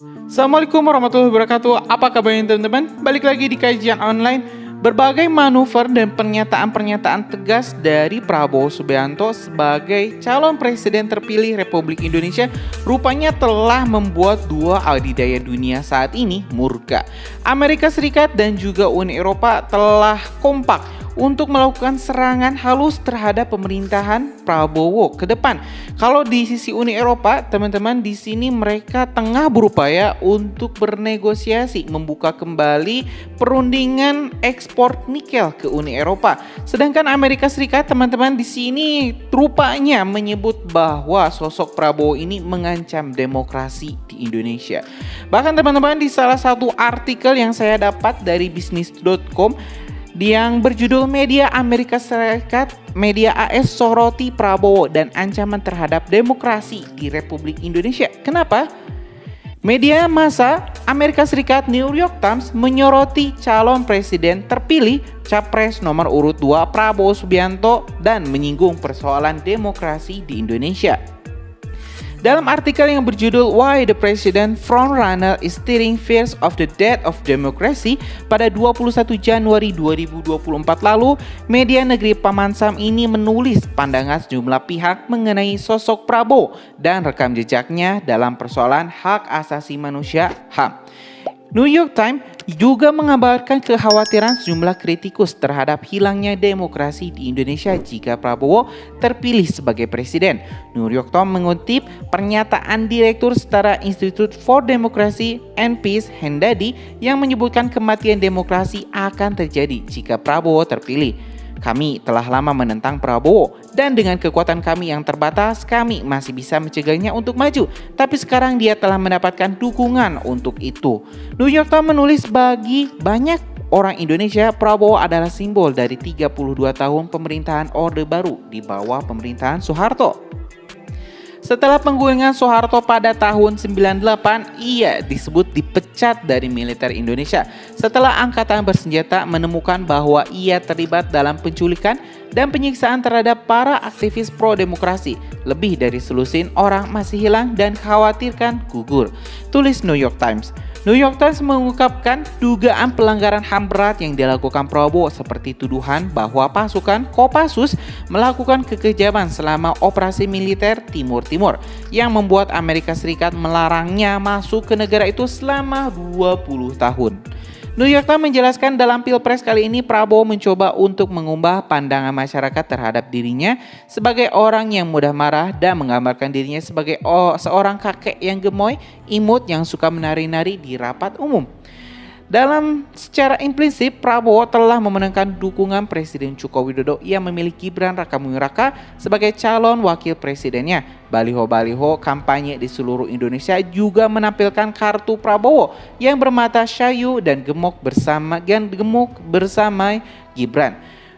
Assalamualaikum warahmatullahi wabarakatuh. Apa kabarnya teman-teman? Balik lagi di kajian online. Berbagai manuver dan pernyataan-pernyataan tegas dari Prabowo Subianto sebagai calon presiden terpilih Republik Indonesia rupanya telah membuat dua adidaya dunia saat ini murka. Amerika Serikat dan juga Uni Eropa telah kompak untuk melakukan serangan halus terhadap pemerintahan Prabowo ke depan. Kalau di sisi Uni Eropa, teman-teman, di sini mereka tengah berupaya untuk bernegosiasi membuka kembali perundingan ekspor nikel ke Uni Eropa. Sedangkan Amerika Serikat, teman-teman, di sini rupanya menyebut bahwa sosok Prabowo ini mengancam demokrasi di Indonesia. Bahkan teman-teman, di salah satu artikel yang saya dapat dari bisnis.com yang berjudul Media Amerika Serikat, Media AS soroti Prabowo dan ancaman terhadap demokrasi di Republik Indonesia. Kenapa? Media massa Amerika Serikat New York Times menyoroti calon presiden terpilih Capres nomor urut 2 Prabowo Subianto dan menyinggung persoalan demokrasi di Indonesia. Dalam artikel yang berjudul Why the President Frontrunner is Steering Fears of the Death of Democracy pada 21 Januari 2024 lalu, media negeri Paman Sam ini menulis pandangan sejumlah pihak mengenai sosok Prabowo dan rekam jejaknya dalam persoalan hak asasi manusia HAM. New York Times juga mengabarkan kekhawatiran sejumlah kritikus terhadap hilangnya demokrasi di Indonesia jika Prabowo terpilih sebagai presiden. New York Times mengutip pernyataan Direktur Setara Institute for Democracy and Peace Hendadi yang menyebutkan kematian demokrasi akan terjadi jika Prabowo terpilih. Kami telah lama menentang Prabowo dan dengan kekuatan kami yang terbatas, kami masih bisa mencegahnya untuk maju. Tapi sekarang dia telah mendapatkan dukungan untuk itu. New York Times menulis bagi banyak orang Indonesia, Prabowo adalah simbol dari 32 tahun pemerintahan Orde Baru di bawah pemerintahan Soeharto. Setelah penggulingan Soeharto pada tahun 98, ia disebut dipecat dari militer Indonesia setelah angkatan bersenjata menemukan bahwa ia terlibat dalam penculikan dan penyiksaan terhadap para aktivis pro-demokrasi. Lebih dari selusin orang masih hilang dan khawatirkan gugur, tulis New York Times. New York Times mengungkapkan dugaan pelanggaran HAM berat yang dilakukan Prabowo seperti tuduhan bahwa pasukan Kopassus melakukan kekejaman selama operasi militer Timur Timur yang membuat Amerika Serikat melarangnya masuk ke negara itu selama 20 tahun. New York Times menjelaskan dalam Pilpres kali ini Prabowo mencoba untuk mengubah pandangan masyarakat terhadap dirinya sebagai orang yang mudah marah dan menggambarkan dirinya sebagai seorang kakek yang gemoy, imut yang suka menari-nari di rapat umum. Dalam secara implisit, Prabowo telah memenangkan dukungan Presiden Joko Widodo yang memilih Gibran Rakabuming Raka sebagai calon wakil presidennya. Baliho-baliho kampanye di seluruh Indonesia juga menampilkan kartu Prabowo yang bermata syayu dan gemuk bersama Gibran.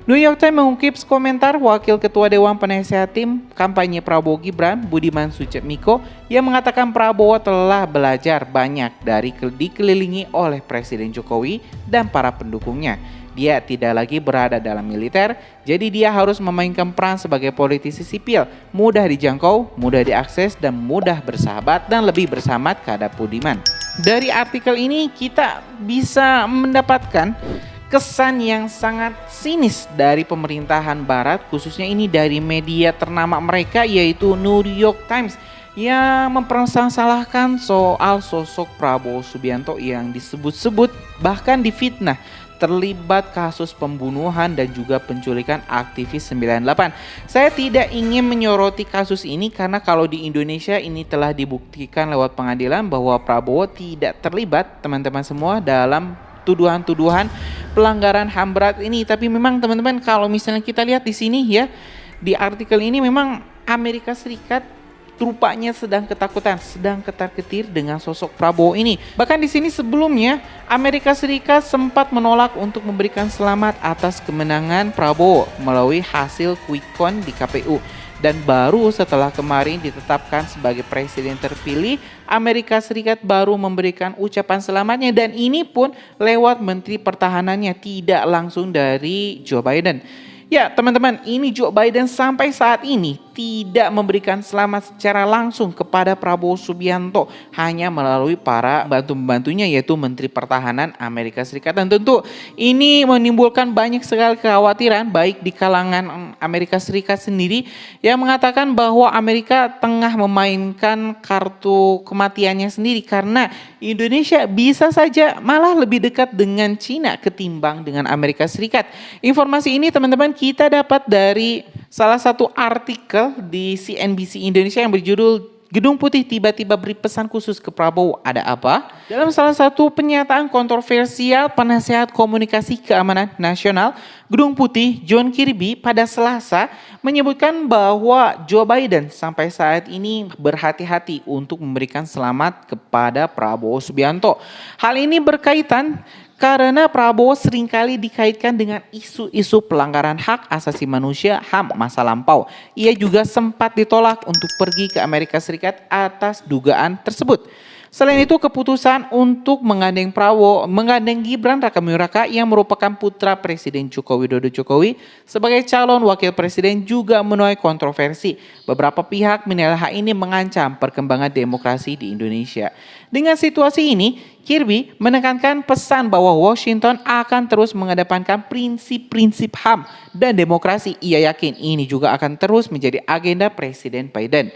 New York Times mengukip komentar Wakil Ketua Dewan Penasehat Tim Kampanye Prabowo Gibran, Budiman Sujatmiko, yang mengatakan Prabowo telah belajar banyak dari dikelilingi oleh Presiden Jokowi dan para pendukungnya. Dia tidak lagi berada dalam militer, jadi dia harus memainkan peran sebagai politisi sipil, mudah dijangkau, mudah diakses, dan mudah bersahabat dan lebih bersahabat kepada Budiman. Dari artikel ini kita bisa mendapatkan kesan yang sangat sinis dari pemerintahan Barat, khususnya ini dari media ternama mereka yaitu New York Times yang mempermasalahkan soal sosok Prabowo Subianto yang disebut-sebut bahkan difitnah terlibat kasus pembunuhan dan juga penculikan aktivis 98. Saya tidak ingin menyoroti kasus ini karena kalau di Indonesia ini telah dibuktikan lewat pengadilan bahwa Prabowo tidak terlibat, teman-teman semua, dalam tuduhan-tuduhan pelanggaran HAM berat ini. Tapi memang teman-teman, kalau misalnya kita lihat di sini ya, di artikel ini memang Amerika Serikat rupanya sedang ketakutan, sedang ketar-ketir dengan sosok Prabowo ini. Bahkan di sini sebelumnya Amerika Serikat sempat menolak untuk memberikan selamat atas kemenangan Prabowo melalui hasil quick count di KPU. Dan baru setelah kemarin ditetapkan sebagai presiden terpilih, Amerika Serikat baru memberikan ucapan selamatnya, dan ini pun lewat Menteri Pertahanannya, tidak langsung dari Joe Biden. Ya teman-teman, ini Joe Biden sampai saat ini tidak memberikan selamat secara langsung kepada Prabowo Subianto, hanya melalui para bantu-pembantunya yaitu Menteri Pertahanan Amerika Serikat. Dan tentu ini menimbulkan banyak sekali kekhawatiran baik di kalangan Amerika Serikat sendiri yang mengatakan bahwa Amerika tengah memainkan kartu kematiannya sendiri karena Indonesia bisa saja malah lebih dekat dengan Cina ketimbang dengan Amerika Serikat. Informasi ini teman-teman kita dapat dari salah satu artikel di CNBC Indonesia yang berjudul Gedung Putih tiba-tiba beri pesan khusus ke Prabowo. Ada apa? Dalam salah satu pernyataan kontroversial penasehat komunikasi keamanan nasional, Gedung Putih John Kirby pada Selasa menyebutkan bahwa Joe Biden sampai saat ini berhati-hati untuk memberikan selamat kepada Prabowo Subianto. Hal ini berkaitan karena Prabowo seringkali dikaitkan dengan isu-isu pelanggaran hak asasi manusia HAM masa lampau. Ia juga sempat ditolak untuk pergi ke Amerika Serikat atas dugaan tersebut. Selain itu, keputusan untuk menggandeng Gibran Rakabuming Raka yang merupakan putra Presiden Joko Widodo sebagai calon wakil presiden juga menuai kontroversi. Beberapa pihak menilai hal ini mengancam perkembangan demokrasi di Indonesia. Dengan situasi ini, Kirby menekankan pesan bahwa Washington akan terus mengedepankan prinsip-prinsip HAM dan demokrasi. Ia yakin ini juga akan terus menjadi agenda Presiden Biden.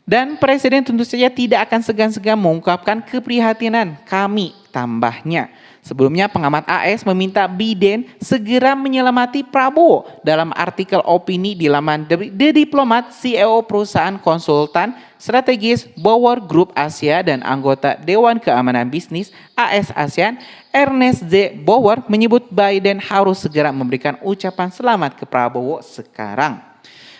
Dan Presiden tentu saja tidak akan segan-segan mengungkapkan keprihatinan kami, tambahnya. Sebelumnya pengamat AS meminta Biden segera menyelamati Prabowo. Dalam artikel opini di laman The Diplomat, CEO perusahaan konsultan strategis Bauer Group Asia dan anggota Dewan Keamanan Bisnis AS ASEAN, Ernest Z. Bauer menyebut Biden harus segera memberikan ucapan selamat ke Prabowo sekarang.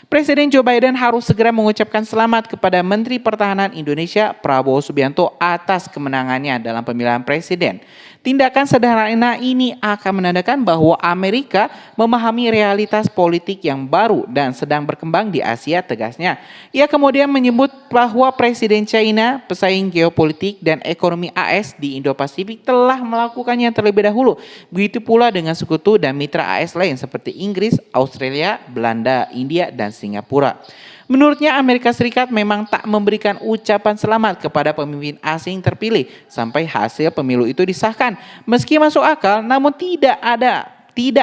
Presiden Joe Biden harus segera mengucapkan selamat kepada Menteri Pertahanan Indonesia Prabowo Subianto atas kemenangannya dalam pemilihan presiden. Tindakan sederhana ini akan menandakan bahwa Amerika memahami realitas politik yang baru dan sedang berkembang di Asia, tegasnya. Ia kemudian menyebut bahwa Presiden China, pesaing geopolitik dan ekonomi AS di Indo-Pasifik telah melakukannya terlebih dahulu. Begitu pula dengan sekutu dan mitra AS lain seperti Inggris, Australia, Belanda, India, dan Singapura. Menurutnya Amerika Serikat memang tak memberikan ucapan selamat kepada pemimpin asing terpilih sampai hasil pemilu itu disahkan. Meski masuk akal, namun tidak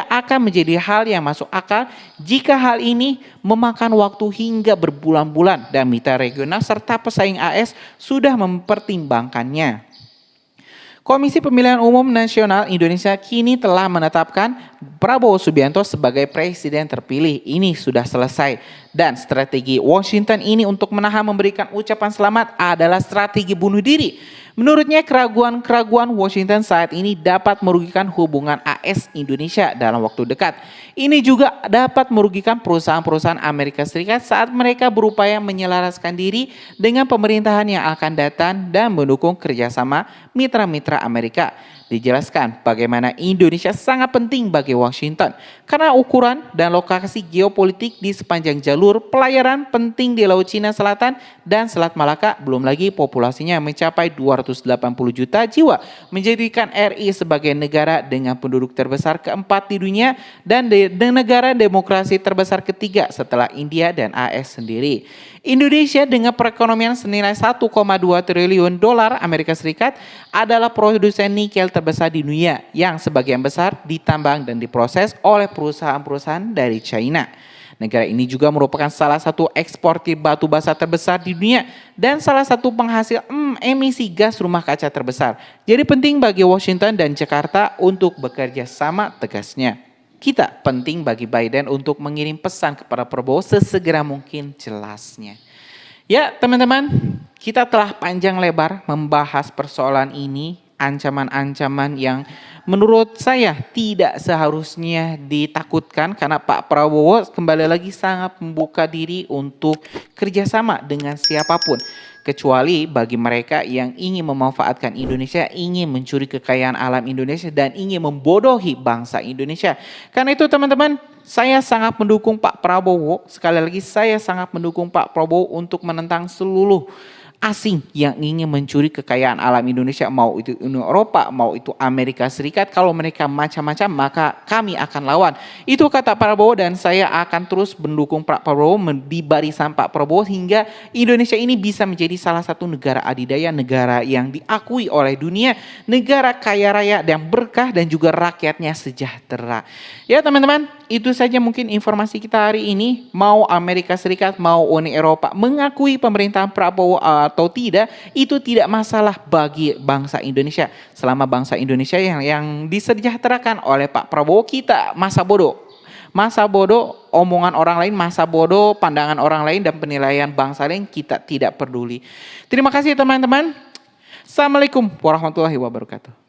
akan menjadi hal yang masuk akal jika hal ini memakan waktu hingga berbulan-bulan dan mitra regional serta pesaing AS sudah mempertimbangkannya. Komisi Pemilihan Umum Nasional Indonesia kini telah menetapkan Prabowo Subianto sebagai presiden terpilih. Ini sudah selesai. Dan strategi Washington ini untuk menahan memberikan ucapan selamat adalah strategi bunuh diri. Menurutnya keraguan Washington saat ini dapat merugikan hubungan AS Indonesia dalam waktu dekat. Ini juga dapat merugikan perusahaan-perusahaan Amerika Serikat saat mereka berupaya menyelaraskan diri dengan pemerintahan yang akan datang dan mendukung kerjasama mitra-mitra Amerika. Dijelaskan bagaimana Indonesia sangat penting bagi Washington karena ukuran dan lokasi geopolitik di sepanjang jalur pelayaran penting di Laut Cina Selatan dan Selat Malaka, belum lagi populasinya mencapai 280 juta jiwa, menjadikan RI sebagai negara dengan penduduk terbesar keempat di dunia dan negara demokrasi terbesar ketiga setelah India dan AS sendiri. Indonesia dengan perekonomian senilai 1,2 triliun dolar Amerika Serikat adalah produsen nikel terbesar di dunia yang sebagian besar ditambang dan diproses oleh perusahaan-perusahaan dari China. Negara ini juga merupakan salah satu eksportir batu bata terbesar di dunia dan salah satu penghasil emisi gas rumah kaca terbesar. Jadi penting bagi Washington dan Jakarta untuk bekerja sama, tegasnya. Kita penting bagi Biden untuk mengirim pesan kepada Prabowo sesegera mungkin, jelasnya. Ya teman-teman, kita telah panjang lebar membahas persoalan ini, ancaman-ancaman yang menurut saya tidak seharusnya ditakutkan karena Pak Prabowo kembali lagi sangat membuka diri untuk kerjasama dengan siapapun. Kecuali bagi mereka yang ingin memanfaatkan Indonesia, ingin mencuri kekayaan alam Indonesia dan ingin membodohi bangsa Indonesia. Karena itu teman-teman, saya sangat mendukung Pak Prabowo. Sekali lagi saya sangat mendukung Pak Prabowo untuk menentang seluruh asing yang ingin mencuri kekayaan alam Indonesia, mau itu Uni Eropa, mau itu Amerika Serikat. Kalau mereka macam-macam, maka kami akan lawan. Itu kata Prabowo, dan saya akan terus mendukung Pak Prabowo di barisan Pak Prabowo hingga Indonesia ini bisa menjadi salah satu negara adidaya, negara yang diakui oleh dunia, negara kaya raya dan berkah, dan juga rakyatnya sejahtera. Ya teman-teman, itu saja mungkin informasi kita hari ini. Mau Amerika Serikat, mau Uni Eropa mengakui pemerintahan Prabowo atau tidak, itu tidak masalah bagi bangsa Indonesia. Selama bangsa Indonesia yang disejahterakan oleh Pak Prabowo, kita masa bodoh. Masa bodoh, omongan orang lain, masa bodoh, pandangan orang lain, dan penilaian bangsa lain kita tidak peduli. Terima kasih teman-teman. Assalamualaikum warahmatullahi wabarakatuh.